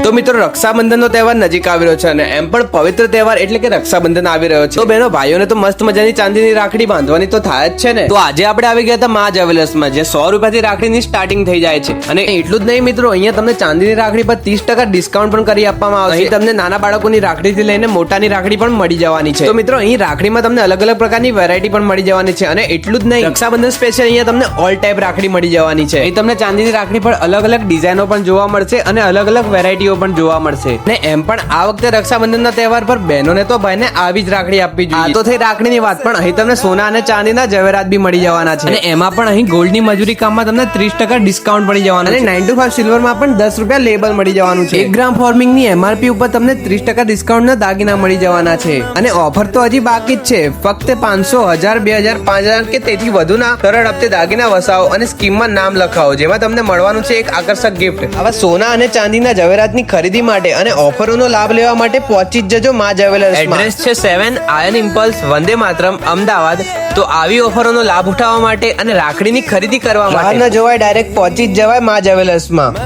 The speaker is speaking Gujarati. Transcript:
તો મિત્રો રક્ષાબંધનનો તહેવાર નજીક આવી રહ્યો છે અને એમ પણ પવિત્ર તહેવાર એટલે કે રક્ષાબંધન આવી રહ્યો છે. તો બહેનો ભાઈઓને તો મસ્ત મજાની ચાંદીની રાખડી બાંધવાની તો થાય જ છે ને. તો આજે આપણે આવી ગયા હતા મા જ્વેલર્સમાં, જે 100 રૂપિયાથી રાખડીની સ્ટાર્ટિંગ થઈ જાય છે. અને એટલું જ નહીં મિત્રો, અહીંયા તમને ચાંદીની રાખડી પર 30% ડિસ્કાઉન્ટ પણ કરી આપવામાં આવશે. અહીં તમને નાના બાળકોની રાખડીથી લઈને મોટાની રાખડી પણ મળી જવાની છે. તો મિત્રો અહીં રાખડીમાં તમને અલગ અલગ પ્રકારની વેરાયટી પણ મળી જવાની છે. અને એટલું જ નહીં, રક્ષાબંધન સ્પેશિયલ અહીંયા તમને ઓલ ટાઈપ રાખડી મળી જવાની છે. અહીં તમને ચાંદીની રાખડી પર અલગ અલગ ડિઝાઇનો પણ જોવા મળશે અને અલગ અલગ વેરાયટીઓ પણ જોવા મળશે. અને એમ પણ આ વખતે રક્ષાબંધનના તહેવાર પર બહેનોને તો ભાઈને આવી જ રાખડી આપવી જોઈએ. આ તો થઈ રાખડીની વાત, પણ અહીં તમને સોના અને ચાંદીના ઝવેરાત બી મળી જવાના છે. અને એમાં પણ અહીં ગોલ્ડની મજૂરી કામમાં તમને 30% ડિસ્કાઉન્ટ મળી જવાનું છે. અને 9 to 5 સિલ્વરમાં પણ 10 રૂપિયા લેબલ મળી જવાનું છે. 1 ગ્રામ ફોર્મિંગની MRP ઉપર તમને 30% ડિસ્કાઉન્ટના દાગીના મળી જવાના છે. અને ઓફર તો હજી બાકી જ છે. ફક્ત 500, 1000, 2000, 5000 કે તેથી વધુના સરળ હપ્તે દાગીના વસાવો અને સ્કીમમાં નામ લખાવો, જેમાં તમને મળવાનું છે એક આકર્ષક ગિફ્ટ. આવા સોના અને ચાંદીના ઝવેરાતની ખરીદી માટે અને ઓફરોનો લાભ લેવા માટે પહોંચી જ જજો મા જ્વેલર્સમાં. એડ્રેસ છે 7 આયન ઇમ્પલ્સ, વંદે માતરમ, અમદાવાદ. તો આવી ઓફરોનો લાભ ઉઠાવવા માટે અને રાખડીની ખરીદી કરવા માટે ન જોવાય, ડાયરેક્ટ પહોંચી જ જવાય મા જ્વેલર્સમાં.